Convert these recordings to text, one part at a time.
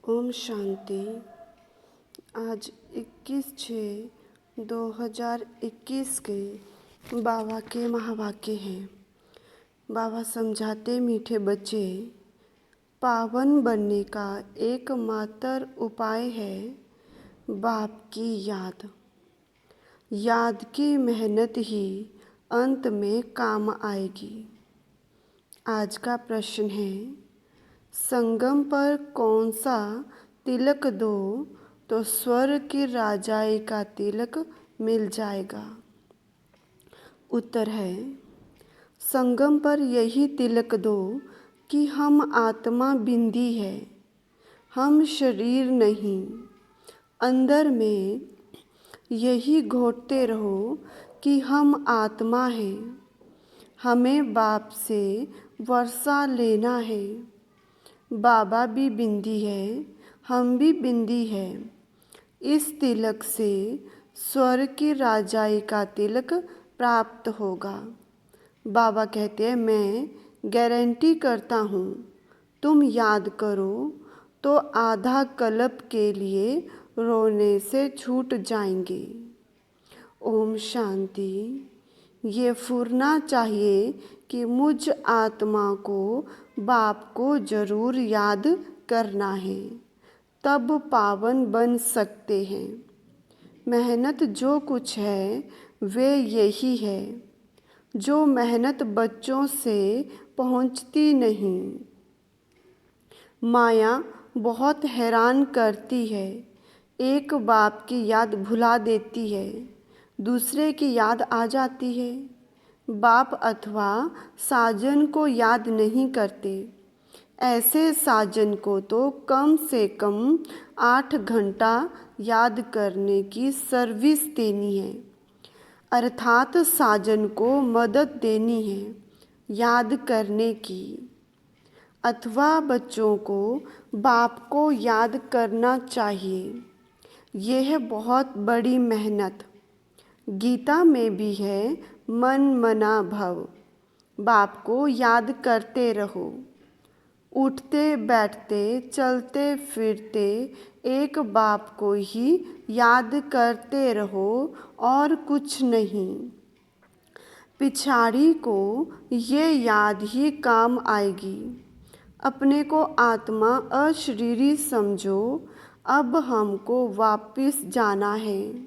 ओम शांति। आज 21/6/2021 के बाबा के महावाक्य हैं। बाबा समझाते, मीठे बच्चे, पावन बनने का एकमात्र उपाय है बाप की याद। याद की मेहनत ही अंत में काम आएगी। आज का प्रश्न है, संगम पर कौन सा तिलक दो तो स्वर्ग की राजाई का तिलक मिल जाएगा? उत्तर है, संगम पर यही तिलक दो कि हम आत्मा बिंदी है, हम शरीर नहीं। अंदर में यही घोटते रहो कि हम आत्मा हैं, हमें बाप से वर्षा लेना है। बाबा भी बिंदी है, हम भी बिंदी है। इस तिलक से स्वर्ग की राजाई का तिलक प्राप्त होगा। बाबा कहते हैं, मैं गारंटी करता हूँ, तुम याद करो तो आधा कल्प के लिए रोने से छूट जाएंगे। ओम शांति। ये फुरना चाहिए कि मुझ आत्मा को बाप को जरूर याद करना है, तब पावन बन सकते हैं। मेहनत जो कुछ है वे यही है, जो मेहनत बच्चों से पहुंचती नहीं। माया बहुत हैरान करती है, एक बाप की याद भुला देती है, दूसरे की याद आ जाती है। बाप अथवा साजन को याद नहीं करते। ऐसे साजन को तो कम से कम 8 घंटा याद करने की सर्विस देनी है, अर्थात साजन को मदद देनी है याद करने की। अथवा बच्चों को बाप को याद करना चाहिए। यह बहुत बड़ी मेहनत। गीता में भी है, मन मना भव। बाप को याद करते रहो। उठते बैठते चलते फिरते एक बाप को ही याद करते रहो और कुछ नहीं। पिछाड़ी को ये याद ही काम आएगी। अपने को आत्मा अशरीरी समझो, अब हमको वापस जाना है।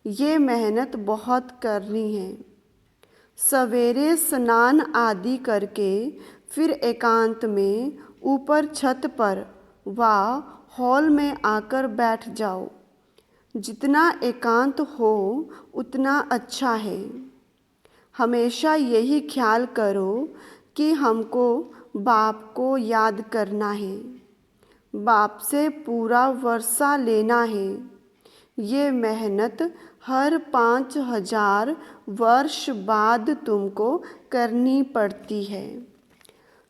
ये मेहनत बहुत करनी है। सवेरे स्नान आदि करके फिर एकांत में ऊपर छत पर व हॉल में आकर बैठ जाओ। जितना एकांत हो उतना अच्छा है। हमेशा यही ख्याल करो कि हमको बाप को याद करना है, बाप से पूरा वर्षा लेना है। ये मेहनत हर 5000 वर्ष बाद तुमको करनी पड़ती है।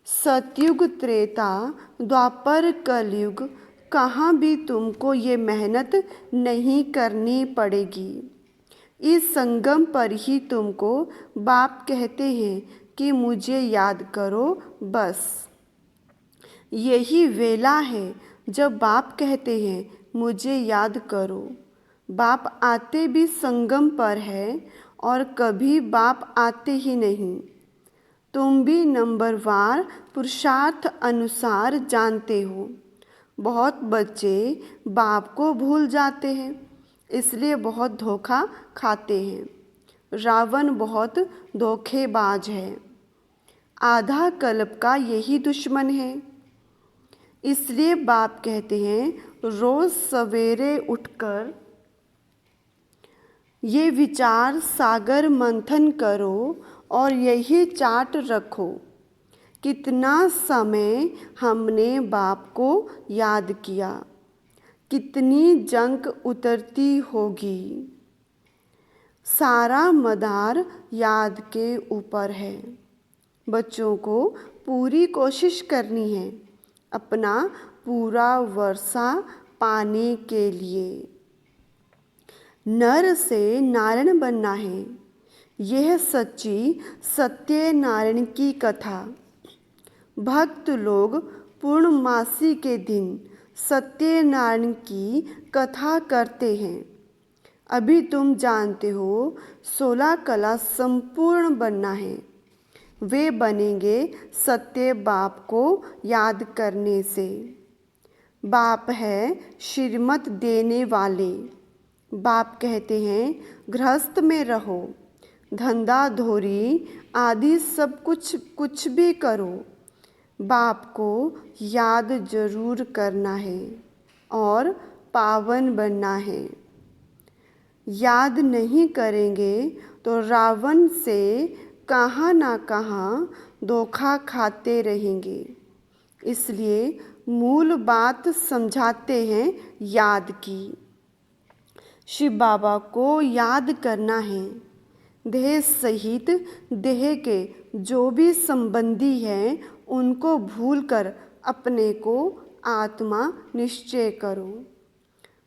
सतयुग, त्रेता, द्वापर, कलयुग, कहाँ भी तुमको ये मेहनत नहीं करनी पड़ेगी। इस संगम पर ही तुमको बाप कहते हैं कि मुझे याद करो, बस। यही वेला है जब बाप कहते हैं मुझे याद करो। बाप आते भी संगम पर है और कभी बाप आते ही नहीं। तुम भी नंबरवार पुरुषार्थ अनुसार जानते हो। बहुत बच्चे बाप को भूल जाते हैं, इसलिए बहुत धोखा खाते हैं। रावण बहुत धोखेबाज है, आधा कल्प का यही दुश्मन है। इसलिए बाप कहते हैं, रोज सवेरे उठकर ये विचार सागर मंथन करो और यही चार्ट रखो, कितना समय हमने बाप को याद किया, कितनी जंक उतरती होगी। सारा मदार याद के ऊपर है। बच्चों को पूरी कोशिश करनी है अपना पूरा वर्षा पाने के लिए। नर से नारायण बनना है, यह सच्ची सत्यनारायण की कथा। भक्त लोग पूर्णमासी के दिन सत्यनारायण की कथा करते हैं। अभी तुम जानते हो 16 कला संपूर्ण बनना है। वे बनेंगे सत्य बाप को याद करने से। बाप है श्रीमत देने वाले। बाप कहते हैं गृहस्थ में रहो, धंधा धोरी आदि सब कुछ भी करो, बाप को याद जरूर करना है और पावन बनना है। याद नहीं करेंगे तो रावण से कहाँ ना कहाँ धोखा खाते रहेंगे। इसलिए मूल बात समझाते हैं याद की। शिव बाबा को याद करना है। देह सहित देह के जो भी संबंधी हैं उनको भूलकर अपने को आत्मा निश्चय करो।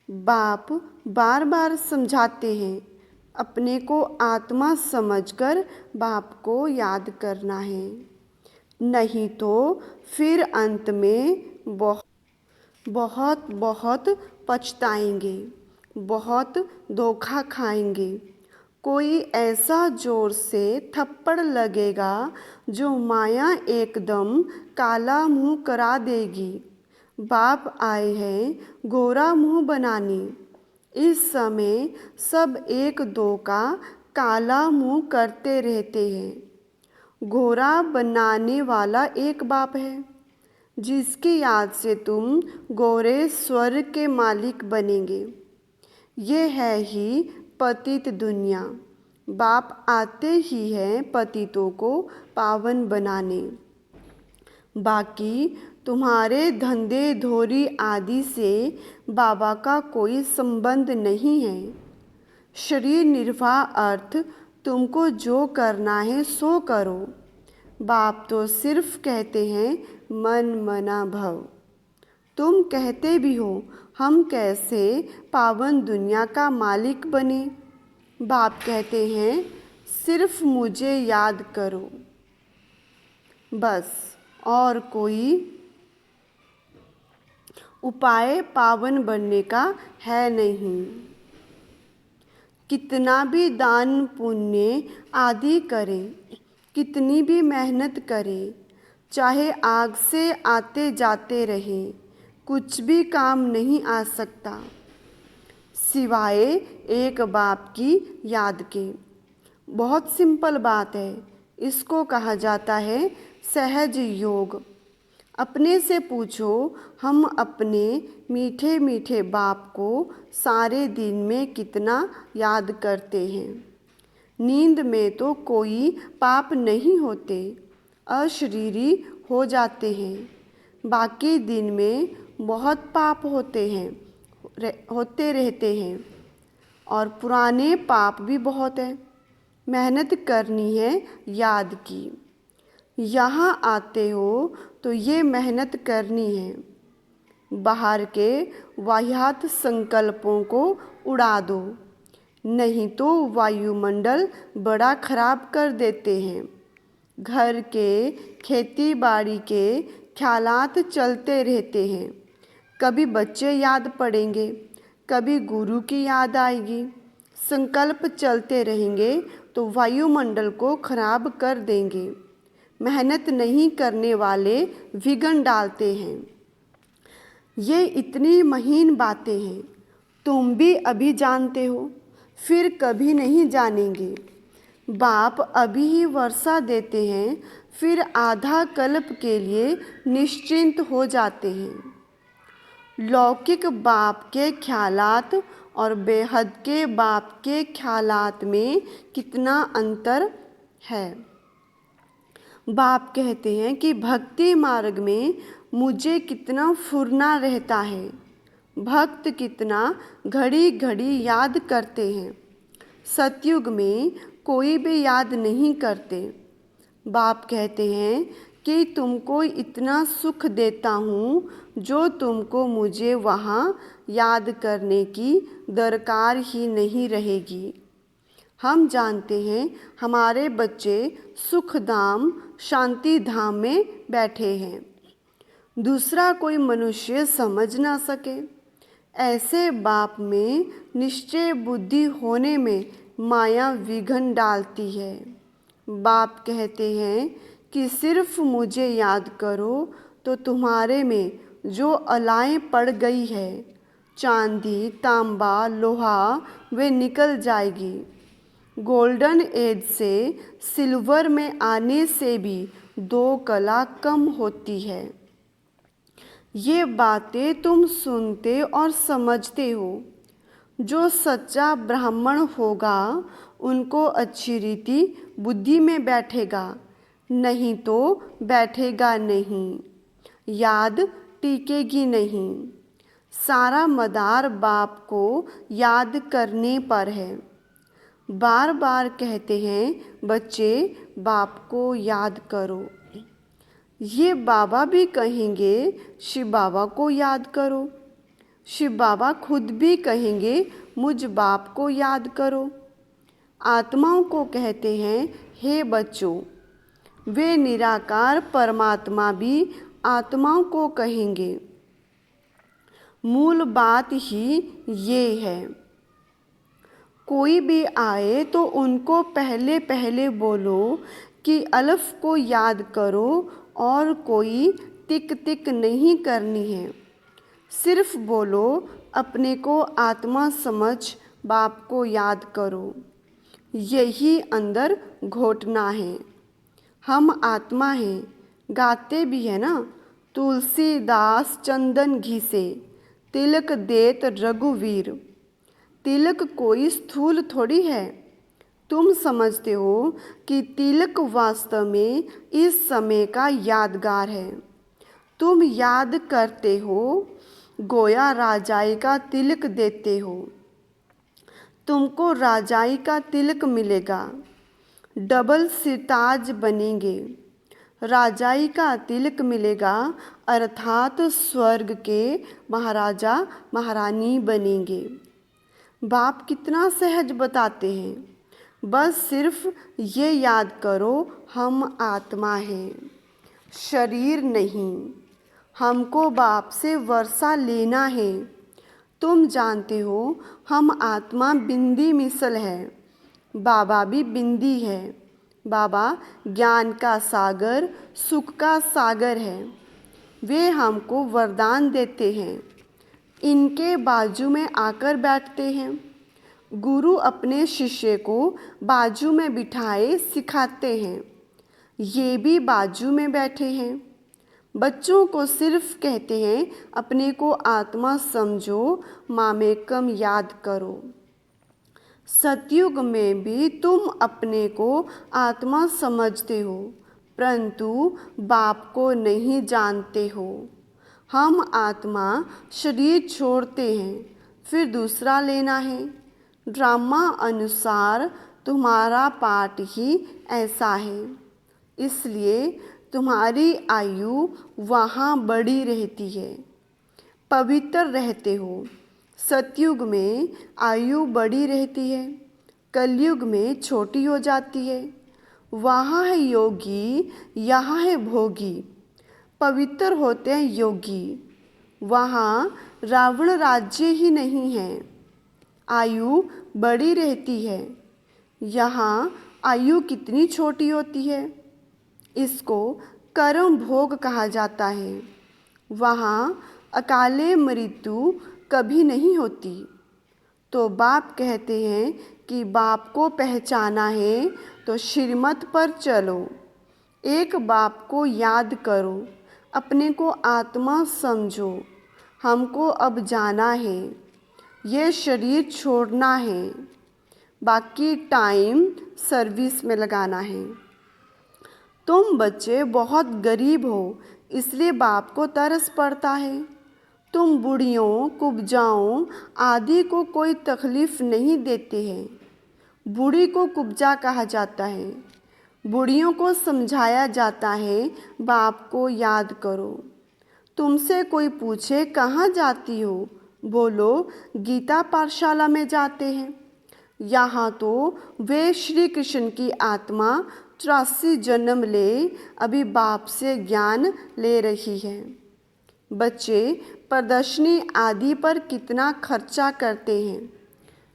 बाप बार बार समझाते हैं अपने को आत्मा समझकर बाप को याद करना है, नहीं तो फिर अंत में बहुत बहुत पछताएंगे, बहुत धोखा खाएंगे। कोई ऐसा जोर से थप्पड़ लगेगा जो माया एकदम काला मुंह करा देगी। बाप आए हैं गोरा मुंह बनाने। इस समय सब एक दो का काला मुंह करते रहते हैं। गोरा बनाने वाला एक बाप है जिसकी याद से तुम गोरे स्वर्ग के मालिक बनेंगे। ये है ही पतित दुनिया। बाप आते ही हैं पतितों को पावन बनाने। बाकी तुम्हारे धंधे धोरी आदि से बाबा का कोई संबंध नहीं है। शरीर निर्वाह अर्थ तुमको जो करना है सो करो। बाप तो सिर्फ कहते हैं मन मना भव। तुम कहते भी हो हम कैसे पावन दुनिया का मालिक बने। बाप कहते हैं सिर्फ मुझे याद करो, बस और कोई उपाय पावन बनने का है नहीं। कितना भी दान पुण्य आदि करें, कितनी भी मेहनत करें, चाहे आग से आते जाते रहें, कुछ भी काम नहीं आ सकता सिवाय एक बाप की याद के। बहुत सिंपल बात है। इसको कहा जाता है सहज योग। अपने से पूछो हम अपने मीठे मीठे बाप को सारे दिन में कितना याद करते हैं। नींद में तो कोई पाप नहीं होते, अशरीरी हो जाते हैं। बाकी दिन में बहुत पाप होते रहते हैं और पुराने पाप भी बहुत हैं। मेहनत करनी है याद की। यहाँ आते हो तो ये मेहनत करनी है। बाहर के वाह्यात संकल्पों को उड़ा दो, नहीं तो वायुमंडल बड़ा खराब कर देते हैं। घर के खेती बाड़ी के ख्यालात चलते रहते हैं। कभी बच्चे याद पड़ेंगे, कभी गुरु की याद आएगी। संकल्प चलते रहेंगे तो वायुमंडल को खराब कर देंगे। मेहनत नहीं करने वाले विघ्न डालते हैं। ये इतनी महीन बातें हैं, तुम भी अभी जानते हो, फिर कभी नहीं जानेंगे। बाप अभी ही वर्षा देते हैं, फिर आधा कल्प के लिए निश्चिंत हो जाते हैं। लौकिक बाप के ख्यालात और बेहद के बाप के ख्यालात में कितना अंतर है। बाप कहते हैं कि भक्ति मार्ग में मुझे कितना फुरना रहता है। भक्त कितना घड़ी घड़ी याद करते हैं। सतयुग में कोई भी याद नहीं करते। बाप कहते हैं कि तुमको इतना सुख देता हूँ जो तुमको मुझे वहाँ याद करने की दरकार ही नहीं रहेगी। हम जानते हैं हमारे बच्चे सुख धाम शांति धाम में बैठे हैं। दूसरा कोई मनुष्य समझ ना सके। ऐसे बाप में निश्चय बुद्धि होने में माया विघ्न डालती है। बाप कहते हैं कि सिर्फ मुझे याद करो तो तुम्हारे में जो अलाएं पड़ गई है, चांदी, तांबा, लोहा, वे निकल जाएगी। गोल्डन एज से सिल्वर में आने से भी 2 कला कम होती है। ये बातें तुम सुनते और समझते हो। जो सच्चा ब्राह्मण होगा उनको अच्छी रीति बुद्धि में बैठेगा, नहीं तो बैठेगा नहीं, याद टिकेगी नहीं। सारा मदार बाप को याद करने पर है। बार बार कहते हैं बच्चे बाप को याद करो। ये बाबा भी कहेंगे शिव बाबा को याद करो। शिव बाबा खुद भी कहेंगे मुझ बाप को याद करो। आत्माओं को कहते हैं हे बच्चों। वे निराकार परमात्मा भी आत्माओं को कहेंगे। मूल बात ही ये है। कोई भी आए तो उनको पहले पहले बोलो कि अल्फ को याद करो और कोई टिक टिक नहीं करनी है। सिर्फ बोलो अपने को आत्मा समझ बाप को याद करो। यही अंदर घोटना है। हम आत्मा हैं, गाते भी है ना। तुलसीदास चंदन घिसे, तिलक देत रघुवीर। तिलक कोई स्थूल थोड़ी है। तुम समझते हो कि तिलक वास्तव में इस समय का यादगार है। तुम याद करते हो, गोया राजाई का तिलक देते हो। तुमको राजाई का तिलक मिलेगा, डबल सिरताज बनेंगे। राजाई का तिलक मिलेगा अर्थात स्वर्ग के महाराजा महारानी बनेंगे। बाप कितना सहज बताते हैं। बस सिर्फ ये याद करो हम आत्मा हैं, शरीर नहीं। हमको बाप से वर्षा लेना है। तुम जानते हो हम आत्मा बिंदी मिसल है, बाबा भी बिंदी है। बाबा ज्ञान का सागर, सुख का सागर है। वे हमको वरदान देते हैं, इनके बाजू में आकर बैठते हैं। गुरु अपने शिष्य को बाजू में बिठाए सिखाते हैं, ये भी बाजू में बैठे हैं। बच्चों को सिर्फ कहते हैं अपने को आत्मा समझो, मामेकम याद करो। सतयुग में भी तुम अपने को आत्मा समझते हो, परंतु बाप को नहीं जानते हो। हम आत्मा शरीर छोड़ते हैं, फिर दूसरा लेना है। ड्रामा अनुसार तुम्हारा पाठ ही ऐसा है, इसलिए तुम्हारी आयु वहाँ बड़ी रहती है, पवित्र रहते हो। सतयुग में आयु बड़ी रहती है, कलयुग में छोटी हो जाती है। वहाँ है योगी, यहाँ है भोगी। पवित्र होते हैं योगी, वहाँ रावण राज्य ही नहीं है। आयु बड़ी रहती है, यहाँ आयु कितनी छोटी होती है। इसको कर्म भोग कहा जाता है। वहाँ अकाले मृत्यु कभी नहीं होती। तो बाप कहते हैं कि बाप को पहचाना है तो श्रीमत पर चलो। एक बाप को याद करो, अपने को आत्मा समझो। हमको अब जाना है, ये शरीर छोड़ना है, बाकी टाइम सर्विस में लगाना है। तुम बच्चे बहुत गरीब हो, इसलिए बाप को तरस पड़ता है। तुम बूढ़ियों, कुब्जाओं आदि को कोई तकलीफ़ नहीं देते हैं। बूढ़ी को कुब्जा कहा जाता है। बूढ़ियों को समझाया जाता है बाप को याद करो। तुमसे कोई पूछे कहाँ जाती हो, बोलो गीता पाठशाला में जाते हैं। यहाँ तो वे श्री कृष्ण की आत्मा 84 जन्म ले अभी बाप से ज्ञान ले रही है। बच्चे प्रदर्शनी आदि पर कितना खर्चा करते हैं,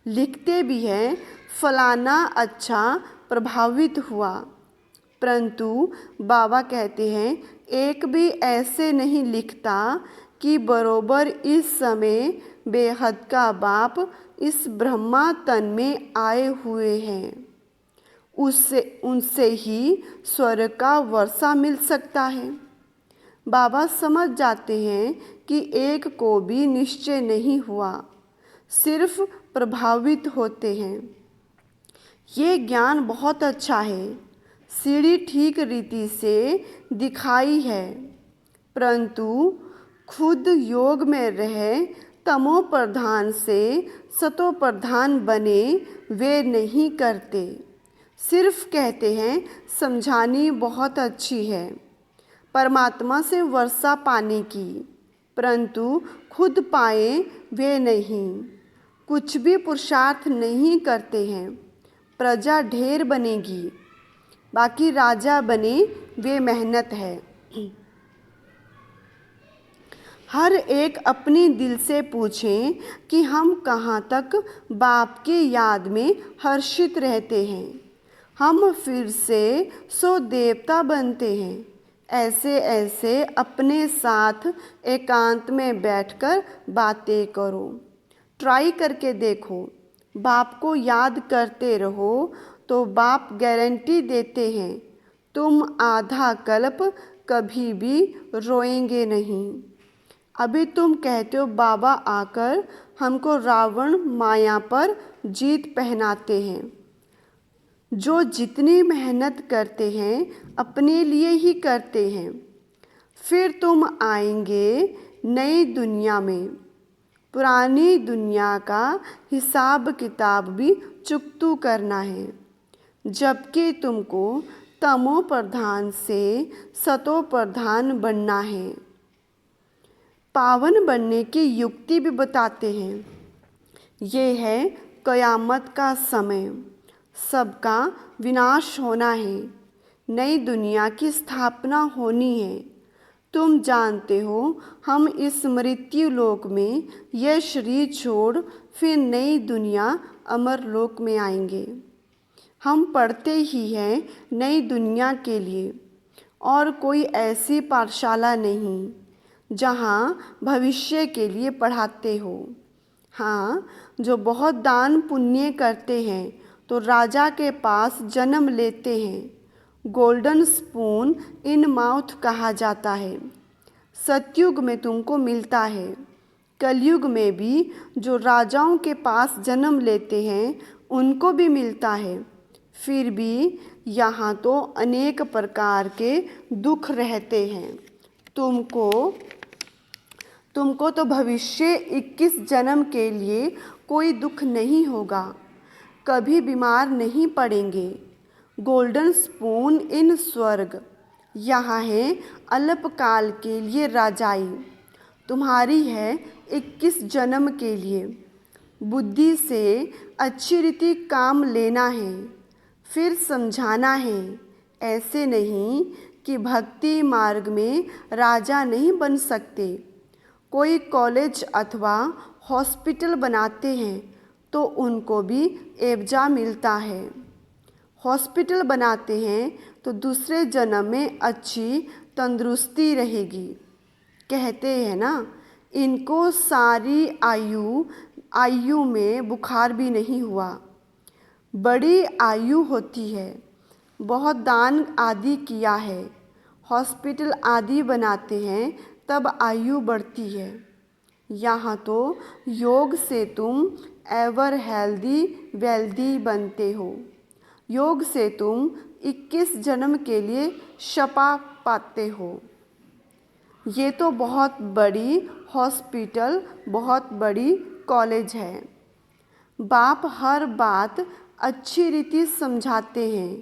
लिखते भी हैं फलाना अच्छा प्रभावित हुआ, परंतु बाबा कहते हैं एक भी ऐसे नहीं लिखता कि बरोबर इस समय बेहद का बाप इस ब्रह्मा तन में आए हुए हैं, उससे उनसे ही स्वर्ग का वर्षा मिल सकता है। बाबा समझ जाते हैं कि एक को भी निश्चय नहीं हुआ, सिर्फ प्रभावित होते हैं। ये ज्ञान बहुत अच्छा है, सीढ़ी ठीक रीति से दिखाई है, परंतु खुद योग में रहे तमो प्रधान से सतो प्रधान बने वे नहीं करते, सिर्फ कहते हैं समझानी बहुत अच्छी है परमात्मा से वर्षा पाने की, परंतु खुद पाए वे नहीं, कुछ भी पुरुषार्थ नहीं करते हैं। प्रजा ढेर बनेगी, बाकी राजा बने वे मेहनत है। हर एक अपनी दिल से पूछें कि हम कहाँ तक बाप की याद में हर्षित रहते हैं। हम फिर से सो देवता बनते हैं। ऐसे ऐसे अपने साथ एकांत में बैठकर बातें करो, ट्राई करके देखो। बाप को याद करते रहो तो बाप गारंटी देते हैं तुम आधा कल्प कभी भी रोएंगे नहीं। अभी तुम कहते हो बाबा आकर हमको रावण माया पर जीत पहनाते हैं। जो जितनी मेहनत करते हैं अपने लिए ही करते हैं। फिर तुम आएंगे नई दुनिया में, पुरानी दुनिया का हिसाब किताब भी चुकतू करना है, जबकि तुमको तमो प्रधान से सतो प्रधान बनना है। पावन बनने की युक्ति भी बताते हैं। ये है कयामत का समय, सबका विनाश होना है, नई दुनिया की स्थापना होनी है। तुम जानते हो हम इस मृत्यु लोक में यह शरीर छोड़ फिर नई दुनिया अमर लोक में आएंगे। हम पढ़ते ही हैं नई दुनिया के लिए, और कोई ऐसी पाठशाला नहीं जहाँ भविष्य के लिए पढ़ाते हो। हाँ, जो बहुत दान पुण्य करते हैं तो राजा के पास जन्म लेते हैं। गोल्डन स्पून इन माउथ कहा जाता है। सतयुग में तुमको मिलता है। कलयुग में भी जो राजाओं के पास जन्म लेते हैं उनको भी मिलता है। फिर भी यहाँ तो अनेक प्रकार के दुख रहते हैं। तुमको तो भविष्य 21 जन्म के लिए कोई दुख नहीं होगा, कभी बीमार नहीं पड़ेंगे। गोल्डन स्पून इन स्वर्ग, यहाँ है अल्पकाल के लिए राजाई, तुम्हारी है 21 जन्म के लिए। बुद्धि से अच्छी रीति काम लेना है, फिर समझाना है। ऐसे नहीं कि भक्ति मार्ग में राजा नहीं बन सकते। कोई कॉलेज अथवा हॉस्पिटल बनाते हैं तो उनको भी एवजा मिलता है। हॉस्पिटल बनाते हैं तो दूसरे जन्म में अच्छी तंदुरुस्ती रहेगी। कहते हैं ना, इनको सारी आयु में बुखार भी नहीं हुआ। बड़ी आयु होती है, बहुत दान आदि किया है, हॉस्पिटल आदि बनाते हैं तब आयु बढ़ती है। यहाँ तो योग से तुम एवर हेल्दी वेल्दी बनते हो। योग से तुम 21 जन्म के लिए शपा पाते हो। ये तो बहुत बड़ी हॉस्पिटल, बहुत बड़ी कॉलेज है। बाप हर बात अच्छी रीति समझाते हैं।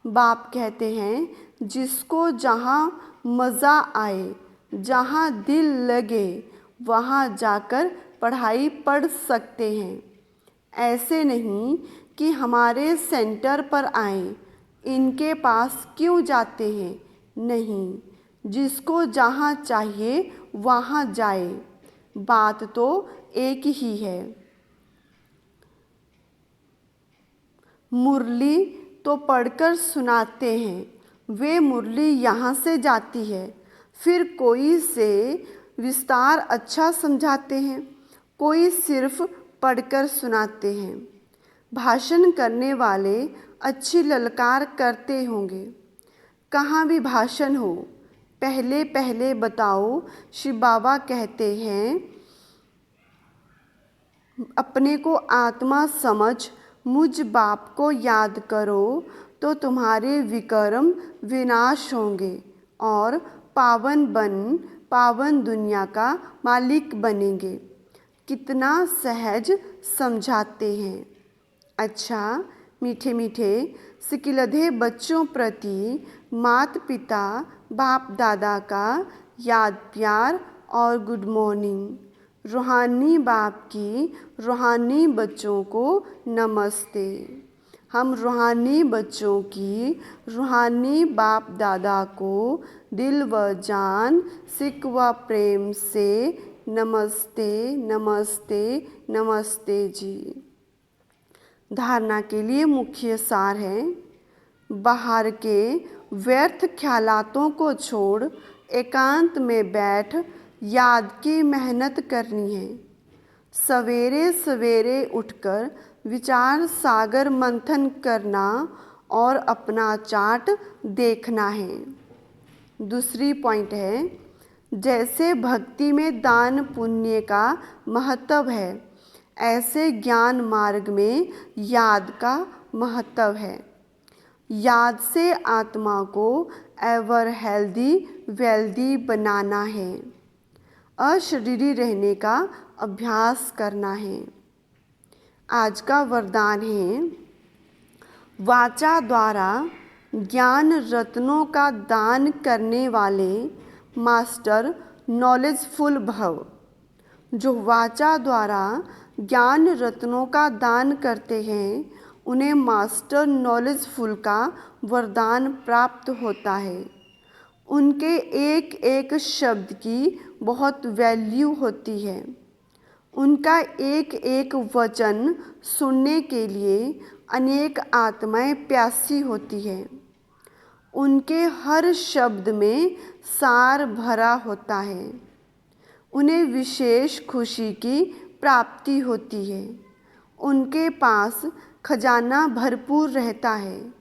बाप कहते हैं जिसको जहाँ मज़ा आए, जहाँ दिल लगे, वहाँ जाकर पढ़ाई पढ़ सकते हैं। ऐसे नहीं कि हमारे सेंटर पर आएं, इनके पास क्यों जाते हैं। नहीं, जिसको जहाँ चाहिए वहाँ जाए, बात तो एक ही है। मुरली तो पढ़कर सुनाते हैं, वे मुरली यहाँ से जाती है। फिर कोई से विस्तार अच्छा समझाते हैं, कोई सिर्फ पढ़कर सुनाते हैं। भाषण करने वाले अच्छी ललकार करते होंगे। कहाँ भी भाषण हो, पहले पहले बताओ, शिव बाबा कहते हैं, अपने को आत्मा समझ मुझ बाप को याद करो तो तुम्हारे विकर्म विनाश होंगे और पावन दुनिया का मालिक बनेंगे। कितना सहज समझाते हैं। अच्छा, मीठे मीठे सिकिलधे बच्चों प्रति माता पिता बाप दादा का याद प्यार और गुड मॉर्निंग। रूहानी बाप की रूहानी बच्चों को नमस्ते। हम रूहानी बच्चों की रूहानी बाप दादा को दिल व जान सिक व प्रेम से नमस्ते नमस्ते नमस्ते जी। धारणा के लिए मुख्य सार है, बाहर के व्यर्थ ख्यालातों को छोड़ एकांत में बैठ याद की मेहनत करनी है। सवेरे सवेरे उठकर विचार सागर मंथन करना और अपना चार्ट देखना है। दूसरी पॉइंट है, जैसे भक्ति में दान पुण्य का महत्व है, ऐसे ज्ञान मार्ग में याद का महत्व है। याद से आत्मा को एवर हेल्दी वेल्दी बनाना है, अशरीरी रहने का अभ्यास करना है। आज का वरदान है, वाचा द्वारा ज्ञान रत्नों का दान करने वाले मास्टर नॉलेजफुल भव। जो वाचा द्वारा ज्ञान रत्नों का दान करते हैं, उन्हें मास्टर नॉलेजफुल का वरदान प्राप्त होता है। उनके एक एक शब्द की बहुत वैल्यू होती है। उनका एक एक वचन सुनने के लिए अनेक आत्माएं प्यासी होती हैं। उनके हर शब्द में सार भरा होता है। उन्हें विशेष खुशी की प्राप्ति होती है। उनके पास खजाना भरपूर रहता है,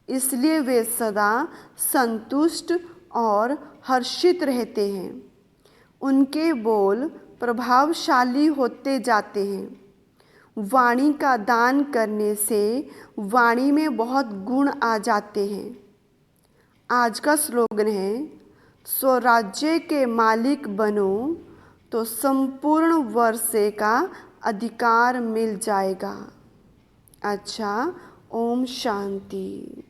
इसलिए वे सदा संतुष्ट और हर्षित रहते हैं। उनके बोल प्रभावशाली होते जाते हैं। वाणी का दान करने से वाणी में बहुत गुण आ जाते हैं। आज का स्लोगन है, स्वराज्य के मालिक बनो तो संपूर्ण वर्षे का अधिकार मिल जाएगा। अच्छा, ओम शांति।